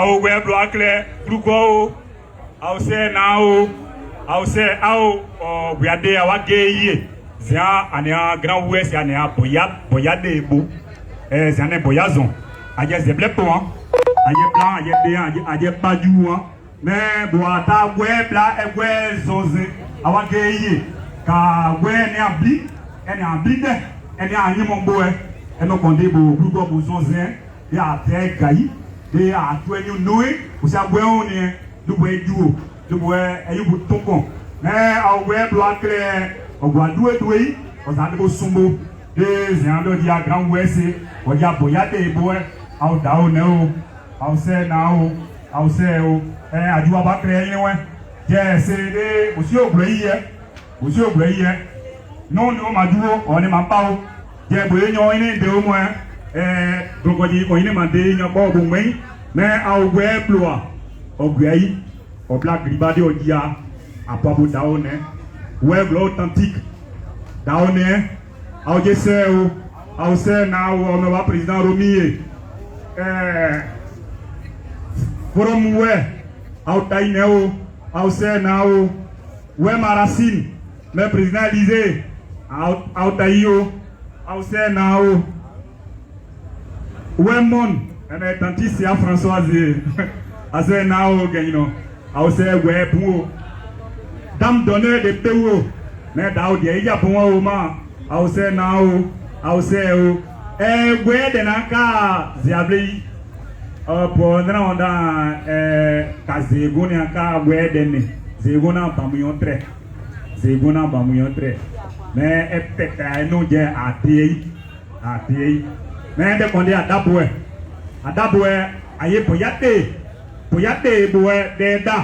au web bloqué pourquoi au c'est nao au c'est au regardez à wageyi zia ania grand ouest ania boya debo zia boyazon aye zeble po aye blanc aye de aye baju mais boata web la e zoze awageyi ka we ni abli eni abli de eni anyi mombo eno konde bo grupo bo zoze ya te gayi de atu eni noe o se agbe on ni dubo ejuo dubo eyubu tokon awe bloqué ogwadu edwe ozande bo sumbo de ziando dia grand ouest o dia boya de bo au dao ne o au se na au se o ajuwa ba kre yin we je se de o si ogbre yi no ni o ma duro o ni ma pa o je bo yan yin de o mo dogoji ko yin ma de yan bo bo nwe me au we bloa ogre yi o black ribade o dia apabo daone web authentique daone au jeseu au se na o me wa président Romier forum we au taineo au se na o we Maracine me président Élysée au taio au se na o we mon ene tantisi a Françoise ase na o genino au se we pour dame donneur de Péo, mais Daoudi, il y a pour moi, au Sénao, au Séo, et Guédenaka, Ziabli, pour dans Kazegona, Guédene, Zegona Bamouyon très, Zegona Bamouyon très, mais peut-être nous j'ai à pays, mais dès qu'on est à Daboué, aïe, pour yate, boué, d'Eda.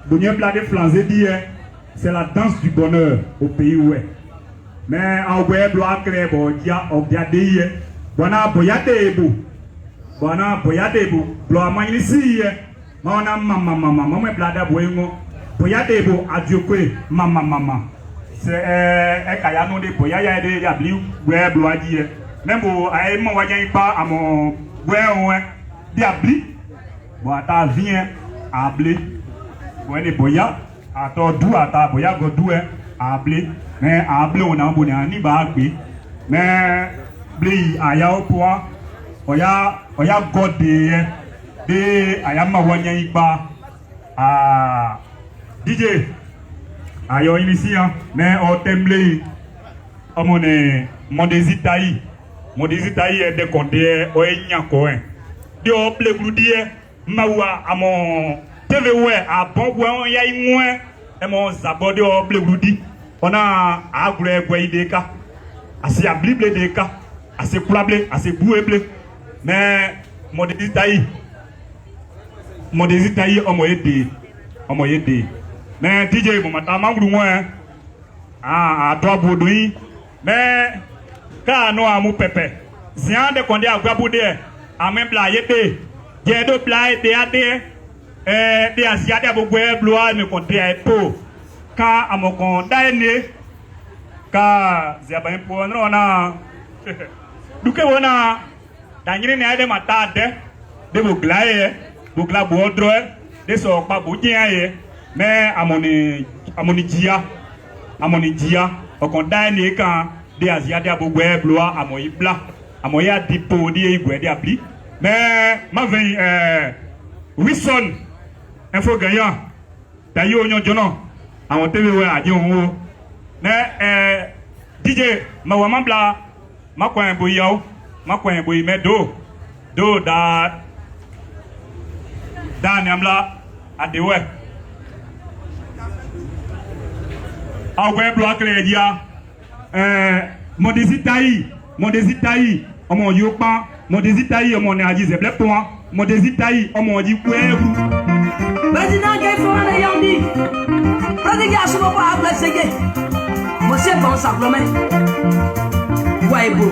Bonnier Blade Flanzé dit c'est la danse du bonheur au pays où est. Mais en web bloa créé bodia obdiadeye bona boyate ebo bloa mani si mama mama blada boyengo boyate ebo adiokwe mama c'est kaya no de boyaya de abli web bloa dit même bo ay mo wajan pa amo web di abli bo ata vient abli wene boya ato du ata boya go du abli mais abli on a boni ani ba gbe mais bli aya opo oya god de aya ma wonya ipa DJ ayo inisi mais o temble omone modesitayi e de konde o enya ko de o ple gludie mawa amo TV we abon we on ya inwe e mo zabode o blegludi ona agure gwe ideka asi ablible deka asi kulable asi bueble mais modesitayi omo yede mais DJ mo mata mangru won ato abodo yin mais ka no amu pepe zian de konde agbabude amembla yede je do pla ede ade de asiade abogwe bloa me konte ai po ka amokon daene ka ziaba impo no na duke wona danyire ne ade matade de bogla bodro de so pa bojin aye me amoni jia okon daene kan de asiade abogwe bloa amoyibla amoya dipo di igwe de apli me ma ven Wilson info gagnant tayi onyo jono àwọn TV we aje onwo na DJ mawama bla makwan boyawo makwan boyi medo do da nyamla adewe awe blo akle dia modesitayi ọmọ yo pa modesitayi ọmọ ne aji zeble point modesitayi ọmọ ji kweru Président Gueye Fofana Yandi, président Asubo pa Ablasege, monsieur bon simplement, Waibo.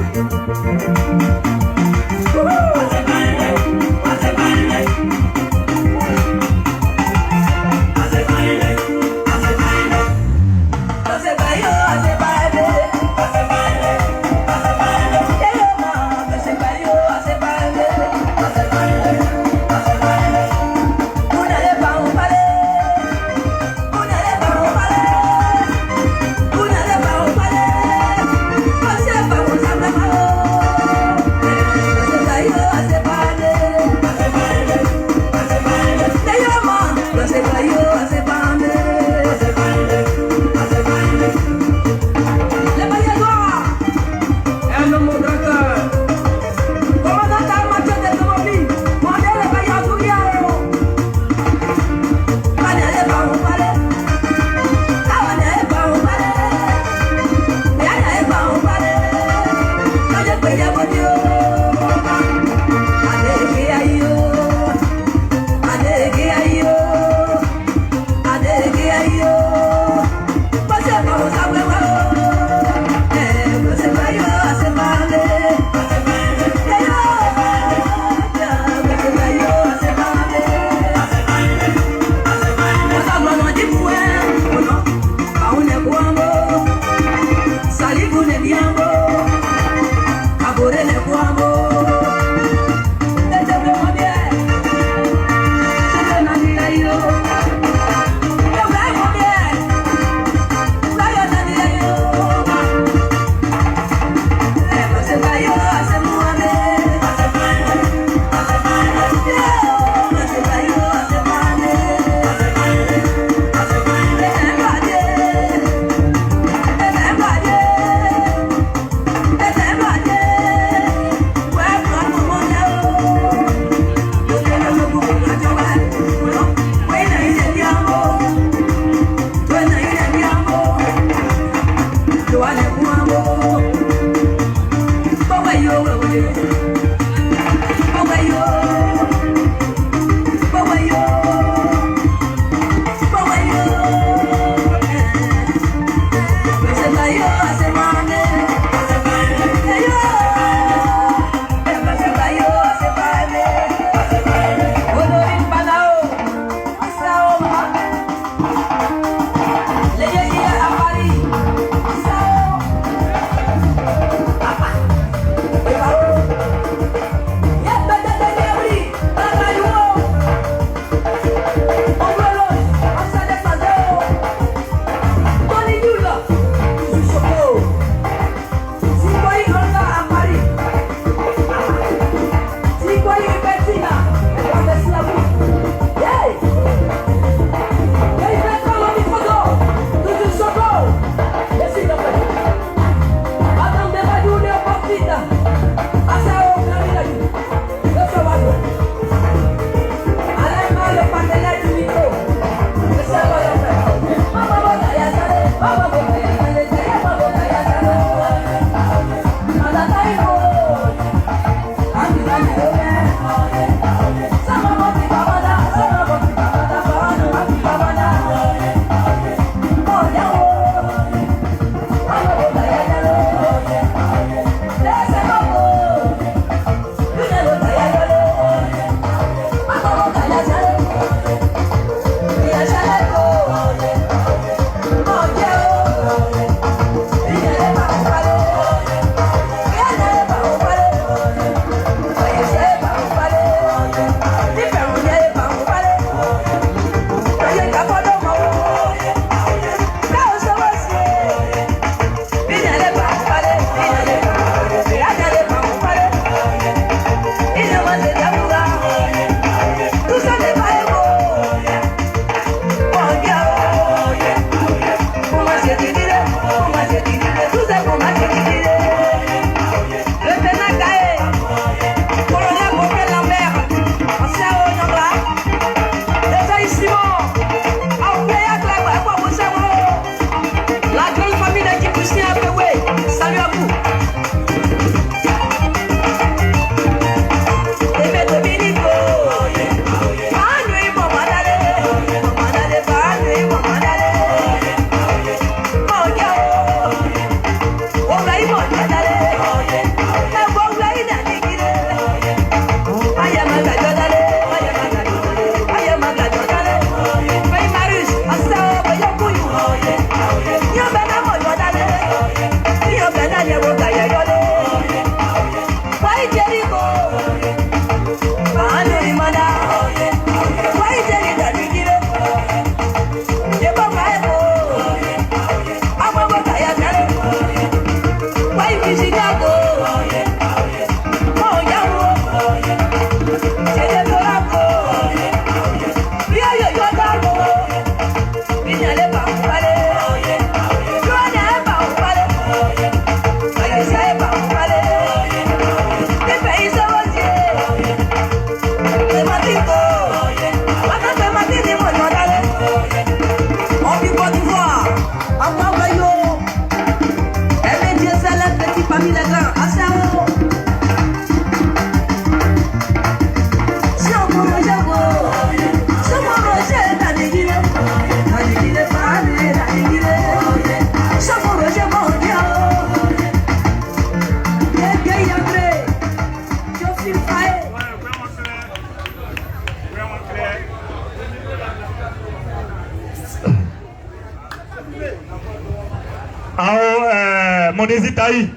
Monezitaï,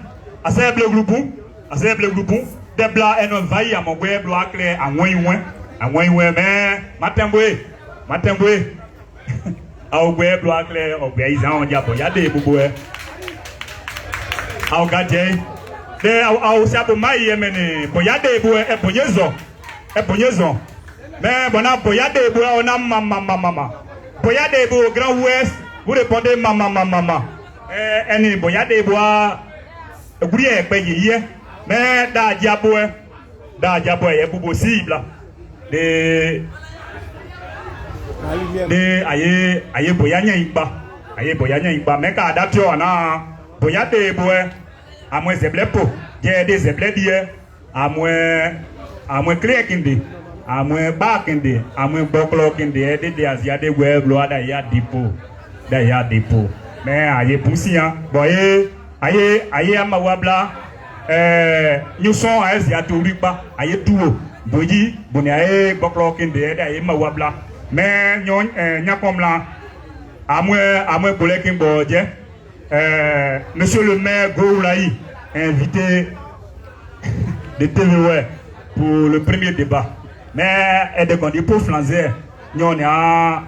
assez bleu groupe, des blas et non vailles à mon web, bloc clair, à moins, mais, matin, au web, bloc clair, au paysan, il y a des bouboués. Au gardien, au sabo maïe, mais, il y a des bouées, et pognaison. Mais, bon, il y a des bouées, on a maman. Il y a des bouées au Grand Ouest, vous répondez maman. Any boya de bois, oubliez payer, mais da diabo est possible. De aye boyanya iba, mais quand adaptation na boya de bois, à moins zeblepo, j'ai des zebledier, à moins clé kindi, à moins bakindi, à moins boklo kindi, des asiates web, loa da ya dépôt. mais aye pousi hein bon aye amawabla nous sommes à esi atoripa aye tuo boji boni aye boklo kende aye mawabla mais nyon nyakomla amwe collègue Mbodje monsieur le maire Goulaï invité de TVW pour le premier débat mais et de quand pour flanzer nous a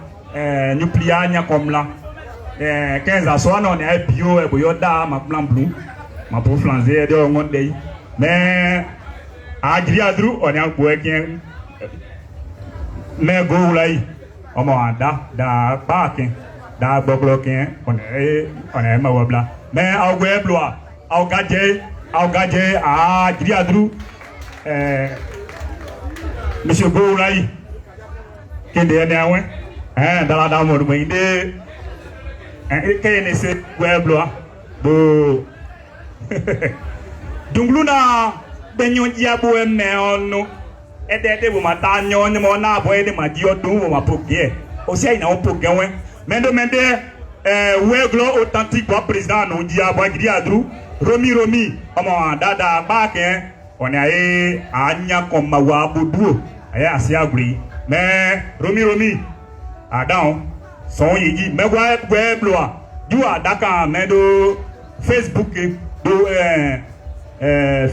nous plia nyakomla 15 à soir on est bio et boyoda ma plan bleu ma pour flanzer de on dey mais Adriadru on est en boekin mais Goulaï on m'a da parking da boklokin on est mawabla mais au webloa au gadje à Adriadru monsieur Goulaï qui est derrière dans la dame de Moïde kayene se webloa bo dungluna benyo diabo me ono edede bo mata nyon mo na bo ede ma di odun bo ma pogie o se ina o pogie wen mende weglo authentique bo président no diabo Adriadru Romi omo dada ba ken on aye anya koma wa bodu aye ase agri mais Romi adon son yiji me weblo du adaka medo Facebook do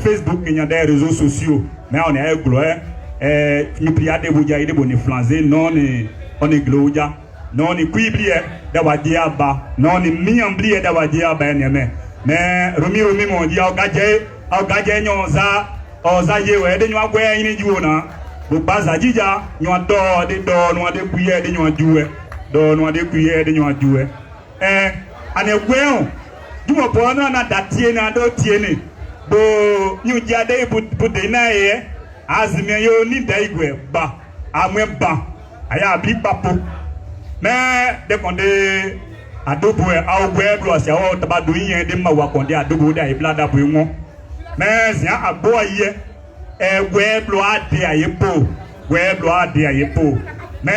Facebook il y a des réseaux sociaux mais on est gloire ni priade boja ide boni flanzer non on est gloja non ni kuiblie da wadia ba non ni miamblie da wadia ba eneme mais Romi mon dia au gadje nyonza oza yewe de nwa gwe yin ji wona bo baza jija nwa do de kuye de nwa juwe do nwa de kuye de nwa juwe ane gweon dumo po na datie na do tie ni bo nyu jade bu de na ye azime yo ni da igwe ba amwe ba aya bi papo me de konde adobo e awgwe blo sia o tabadu yin de ma wa konde adobo da e blada bu won me zia agbo aye gwe blo ade ayepo me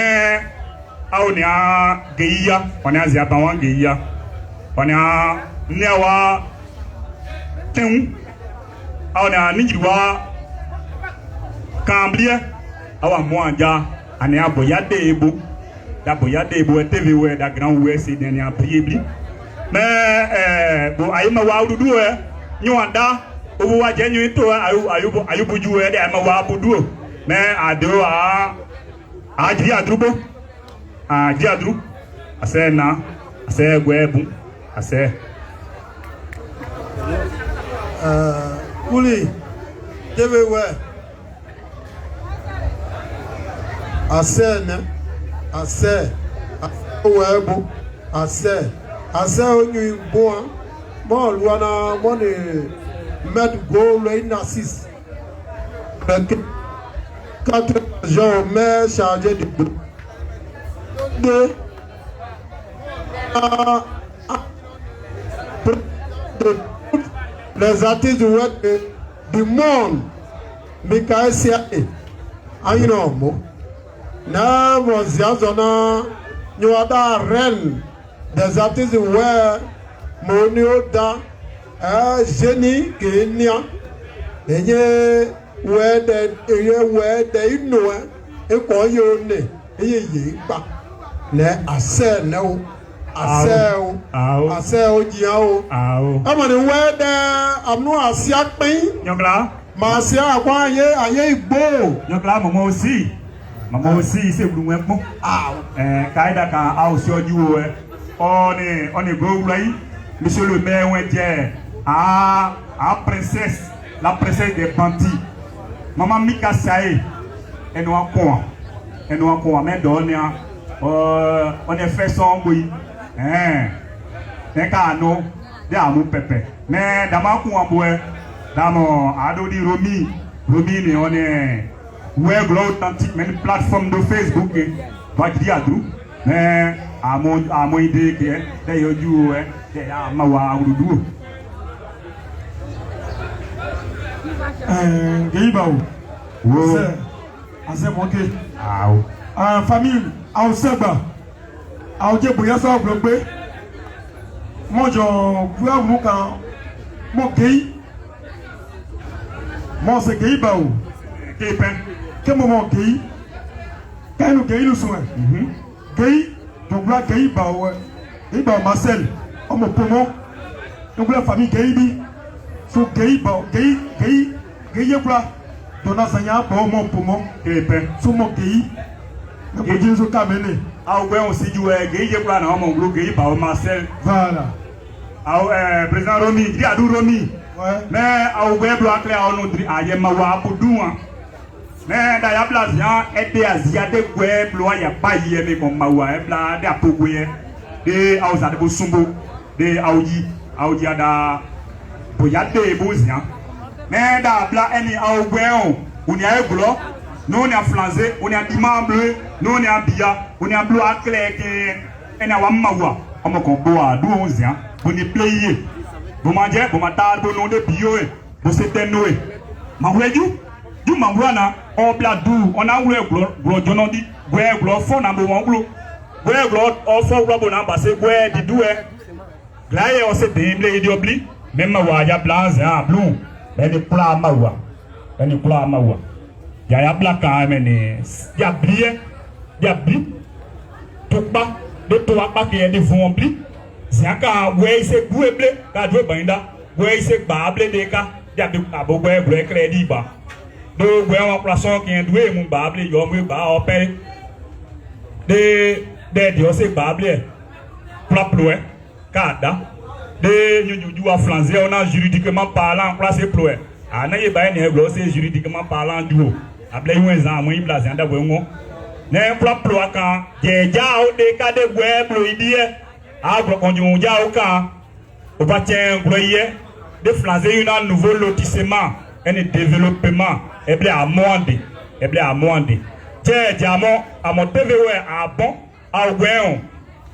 awnia geiya onia zia ba wan geiya onia newa ten awnia nijiwa kamblie awa moanja ane aboyade ebo TVW da grand ouest c'est dernier priébli mais bon ayima wa dudu nyuanda obo wa je nyu to ayubu juwe de ayima wa budu mais ado Adriadru asena ase gwebu ase Uli TVW asena ase webu ase onyu boa mo luana mo ne med go le narcisse quatre gens mais chargé de les artistes du monde Michael Siaé ayinomo na moziazona nyuada reine des artistes ouais monioda génie kenya enye ouais de inoe ekoyone eyeye pa le ase no ase jiao amani ouais de amnu asia pin nyongla ma asia akwa aye igbo nyongla momo aussi c'est blou mo kaida kan a aussi oju on est Goulaï monsieur le maire Wendje a princesse la princesse des bandits maman Mika Sae et nous encore mais donner on est fait son boy nekano de amu pepe mais dama ku amboe damo adodi Romi ni on est ouais glow authentique mais une plateforme de Facebook va dire mais à mon idée que d'ailleurs du ouais ma wa udu Geibao wo ase monte aw famille aw seba aw je boya so gbogbe Moi, je vois mon camp. Mon pays. Moi, c'est pays baou. Quel moment pays? Quand nous pays nous sommes. Pays. Donc là, pays baou. Pays baou Marcel. On me poumon. Donc la famille pays. So pays baou. Pays est quoi? Dona Sanya baou mon poumon. So mon pays. Nous pouvons dire ce qu'a mené. Ah ouais, on s'est dit ouais, pays est quoi? Non, mon gros pays baou Marcel. Voilà. Ah président Romy, il y a du Romy. Mais à ouvrir bloc clair on nous dit aïe ma wa pour douan. Mais d'ailleurs place Jean était Asia de ouais bloc y a pas hier mais comme ma wa bla de apogouye de auza de Bosumbo de Audi ada boyade bozia. Mais da bla eni a ouvrir on y a bloc nous on a flancé on a diamant bleu nous on a bia on a bloc clair que ena wa ma wa on me combo a 12 ans on est playé. Vous mangez, vous m'attendez, vous n'avez pas de vous êtes noé. Ma voyou, du mangouana, on bladou, on a voulu gros, je n'en dis, ouais, gros, fond, n'a pas gros, ouais, gros, on fait gros, on a passé, ouais, du doué. Là, on s'est déblé, il oublie, même ma voix, il y a blanc, un bleu, mais les plats ma voix, les plats ma voix. Il y a blanc quand même, il y a blé, tout bas, de tout pas qu'il y a des fonds blis. Zaka ouais c'est goueble ka dwe banda ouais c'est bable de ka ya bi abo gwe gwe crédit ba do gwe wa plaçon ki dwe mu bable yo mu ba opé de dio c'est bable pla ploé kada de ñu wa flanzer on a juridiquement parlant place ploé ana ye ba ne glo c'est juridiquement parlant duo able yon zan mu ibla zan da gwe ngo ne pla ploé kan je ja o de ka de gwe plo idie agro konjun ja oka o ba tien gloyer de flanzer un nouveau lotissement un développement et bien à monde tiens diamant à mon TVO à bon à ouéon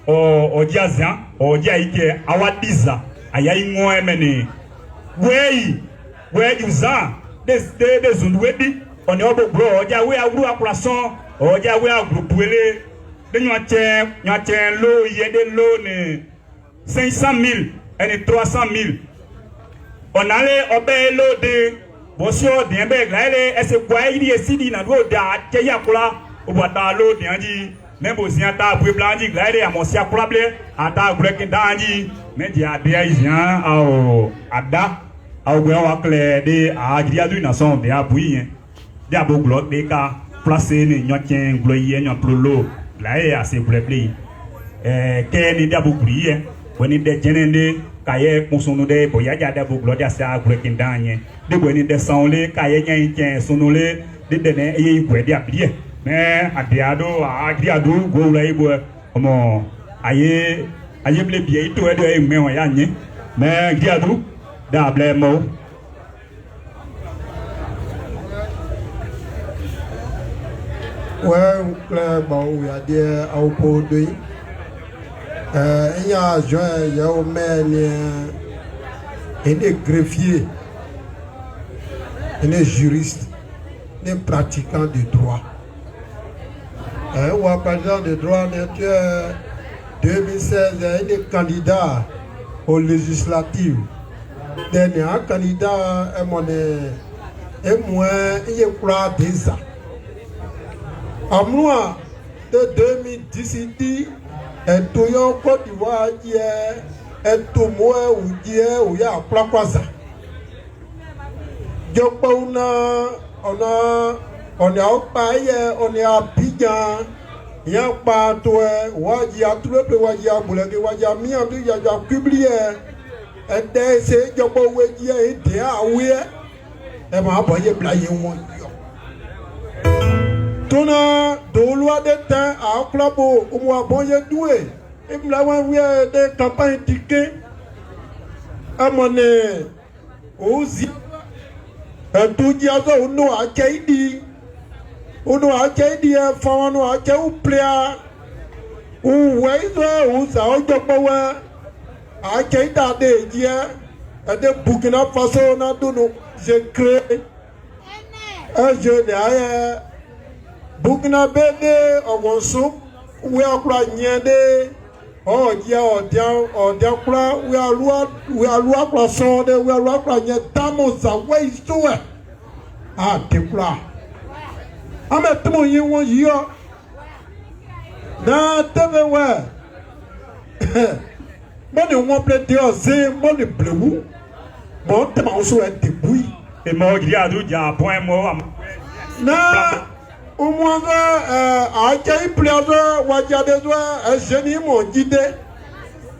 o diazan o diaike awadiza ayai ngo emene we uzan des zundwedi on obo bro o dia we agru aplason o dia we agru puele de nyatien lo yede lo ne 500,000 et 300,000 on allait obé lo de bosio de be glaile ese kwa ili esidi na do da teya kula obata lo de anji même bosien ta bu blanji glaile amosia kula ble ata grek danji me di ade ijan ao ada ao gwe wa kle de agria du nation de abuyen de aboglo de ka placer ni nyatien gloye nyaplolo là est assez bleu que ni d'abou prier woni de jenende kaye musunu de boya ja d'abou gloria sa grekin danye de woni de sanle kaye nyen ken sunule de dene eye gwe dia prier mais adiado agriado go la ibo omo aye ble bien to de e me ya nye mais agriado da ble mo ouais bon il y a des au produit il y a il y a au maire et des greffiers et des juristes des pratiquants du droit ou à président de droit de 2016 il y a des candidats aux législatives dernier candidat est mon et moi il y a des ans à moi de 2010 et tout yon Côte d'Ivoire et tout moi ou die ou ya plaquaza on est au pays on est à Abidjan ya pa to waji a tout le waji a boulage waji a mi andu ya ja publié et de se jobo waji e de a we e ma boye blaye won tona do loi de temps à clubo o mo aboye doué e mla wan we de campagne ticket amone ozi e to ji azo no a keidi ono a keidi e fa no a ke u plea u weizo u sa o jopo wa a keida de ji e de Burkina Faso na do no je crée je de Burkina Bede ọwọnso we akura nyede oh yeah, or their crowd, we are rock so they will rock on your damos away to it. Ah, the crowd. I'm at 2 years 1 year. Now, everywhere. Money won't play the same money blue. But them also at the bui. Et moi, il y a du point mort. Na umwanga akai plaza wajadezwa ajeni mo jide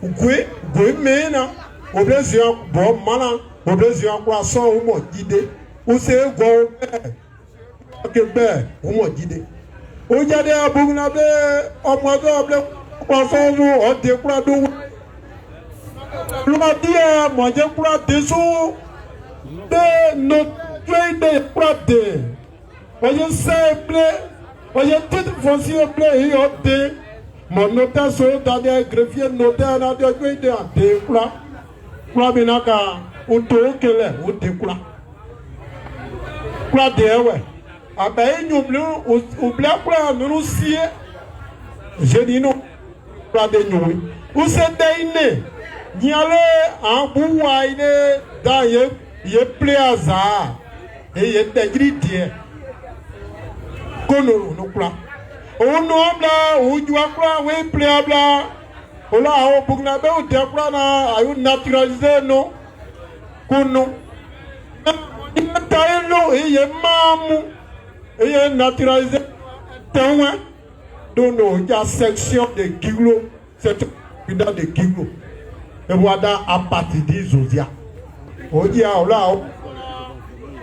gwe mena oblezio bo mana oblezio kwa so mo jide o se go kebe o mo jide o jade abugna be omogo oble kwa so zo o de kura do luma dia mo je kura deso de no trade kura de voyez simple, voyez tout foncier bleu et ôté. Mon notaire sur le greffier notaire n'a de quoi de décla. Quoi binaka, ou tout qu'elle est, ou décla. Quoi de ouais. Ah ben, nous bleu, ou blanc, quoi, nous sié. Je dis non, quoi de nous. Où c'est d'aïné? N'y allez en bouaïné, dans yé pléazard. Et yé dégridé. Kono no kula o no bla o jua kula we play bla o la o bugna be o de kula na ayu naturaliser no kono ta no e ye mamu e ye naturaliser tanwa dono ja section de Giglo cette unité de Giglo e wada a partir de Zozia o dia o la o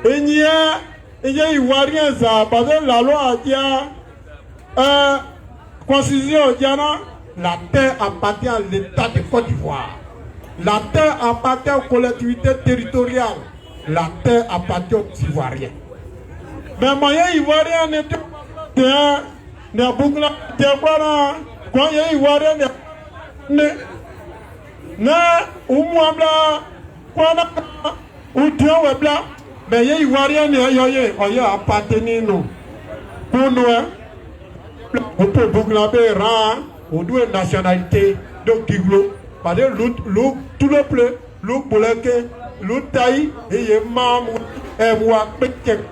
enyia il y a eu rien ça parce que la loi a dit constitution la terre appartient à l'État de Côte d'Ivoire. La terre appartient aux collectivités territoriales. La terre appartient aux Ivoiriens. Mais moyen ivoirien n'était pas ne boucla de quoi quand il y a ivoirien ne ou moi bla quoi ou Dieu bla. Mais il y a ivoirien qui a appartenu nous. Pour nous, on peut boucler rang, on doit une nationalité de Giglo. Parce que tout le bleu, le bouleke, le taille, et il y a membre, et moi, peut-être.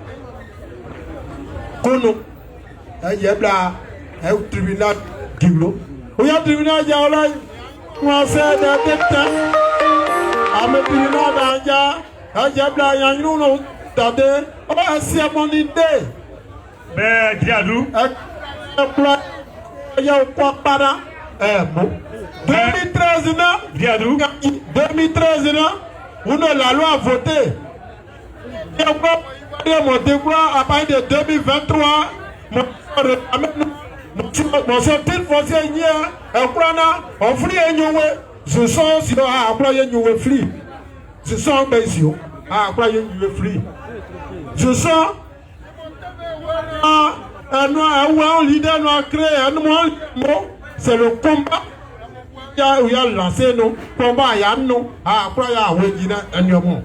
Pour nous, il y a un tribunal Giglo. Il y a un tribunal Yaola, moi c'est un député. À me tribunal d'Anja. Ajabla yanyu no dade o asia monide be diadou plan ya kwa para mo 2013 na diadou 2013 na on la loi a voté et on mo déclare à partir de 2023 mon sortir foncier nia e kurana on free enyowe je sens si a employé enyowe free. Je sens Bézio. Ah, quoi, il est free. Je sens un leader noir créé, un mot. C'est le combat. Il y a lancé nos combats. Il y a nous. Ah, quoi, il y a un homme.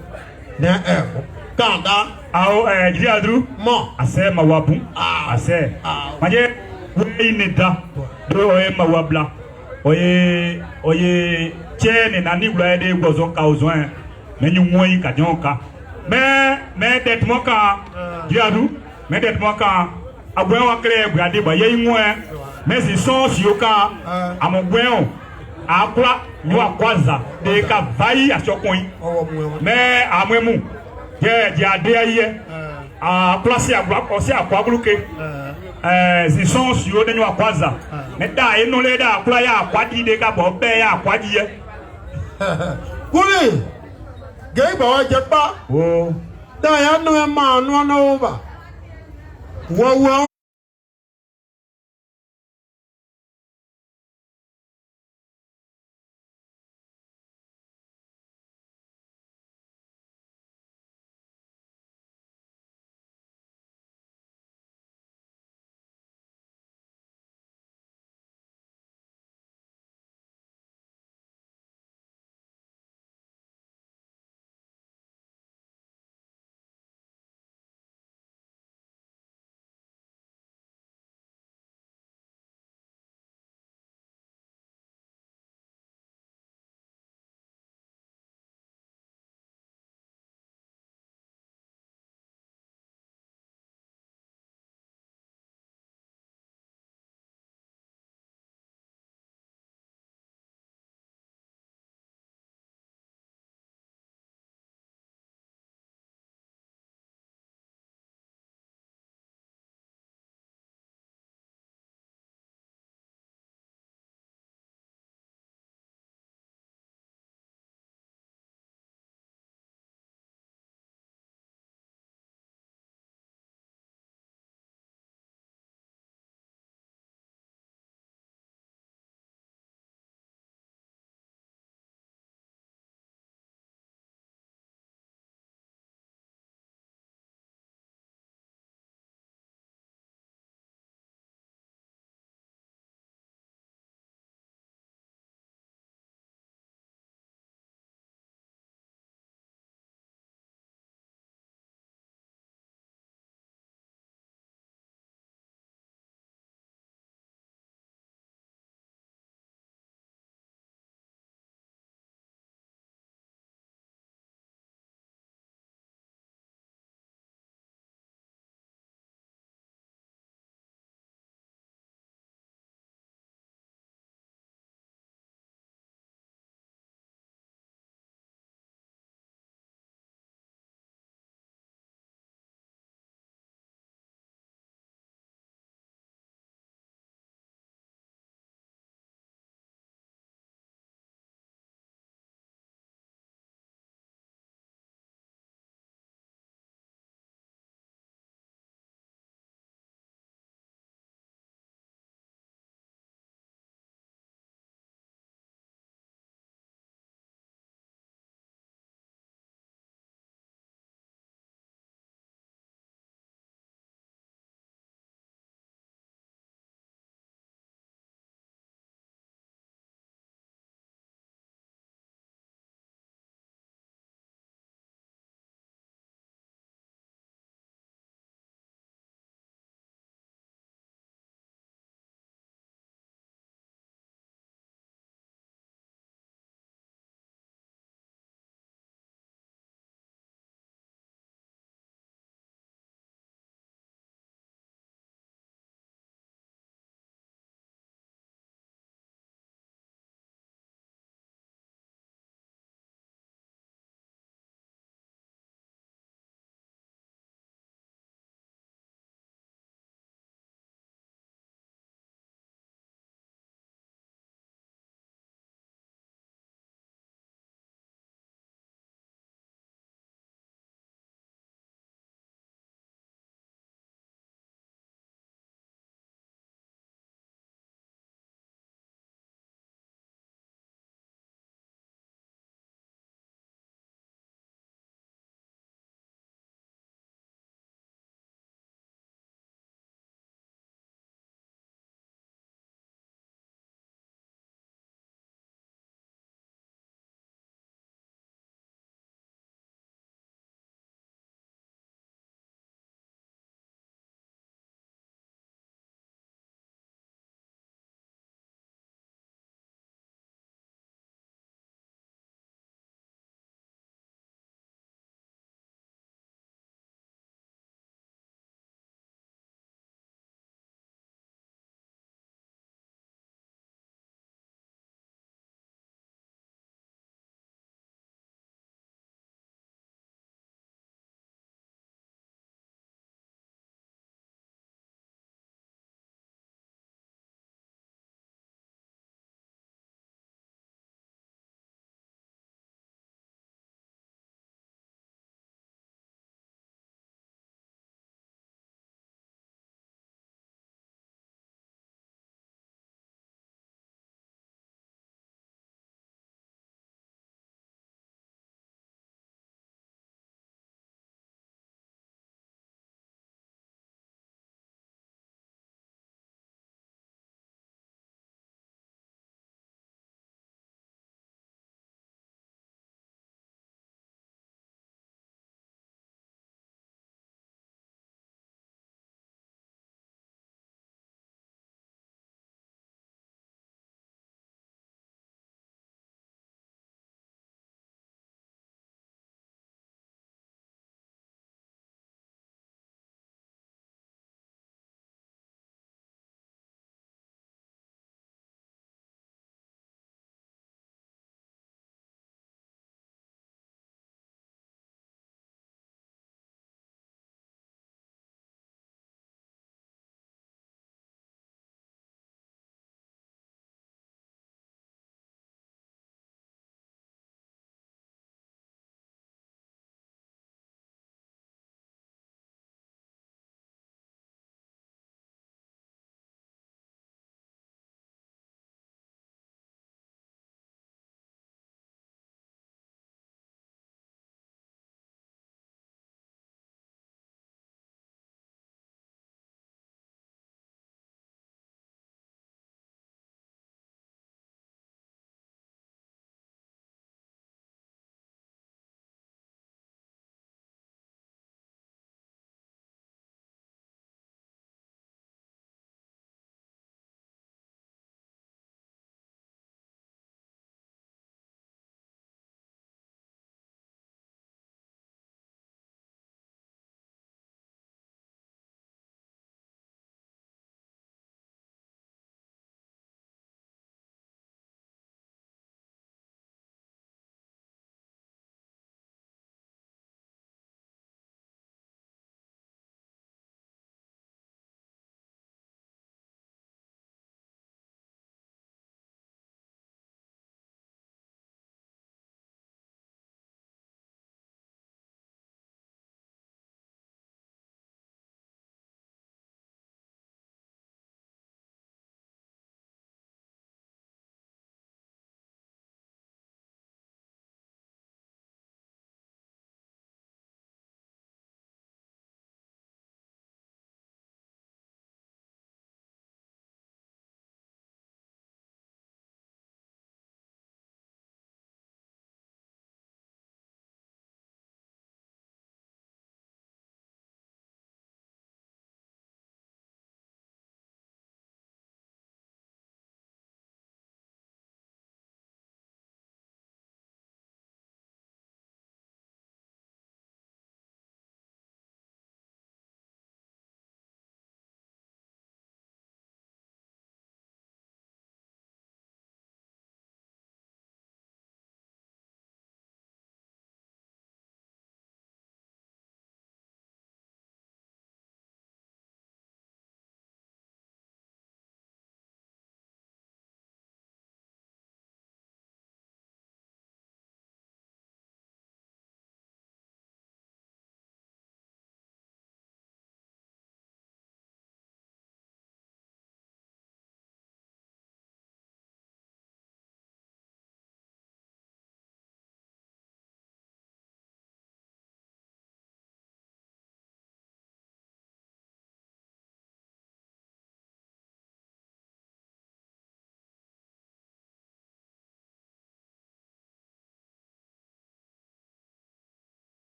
Kanda. Ah, Diadou. Mon. Assez Mawabu. Assez. Maye, oui, Neda. De Oye Mawabla. Oye, tiens, Nani, vous avez des gozons causons. Mais nous moyens kadionka mais d'être mon cas diadou mais d'être mon cas a bon wa créer brade ba yey moins mais ils sont sur cas à mon bon a quoi nous a kwaza de ka vai a chokon mais a mwemu dia aye a placer a quoi aussi a quoi bloquer ils sont sur de nous a kwaza mais da e no le da kwa ya kwadi de ka bo be ya kwadi ye kuli gay ba japa oh da ya no ma no over wo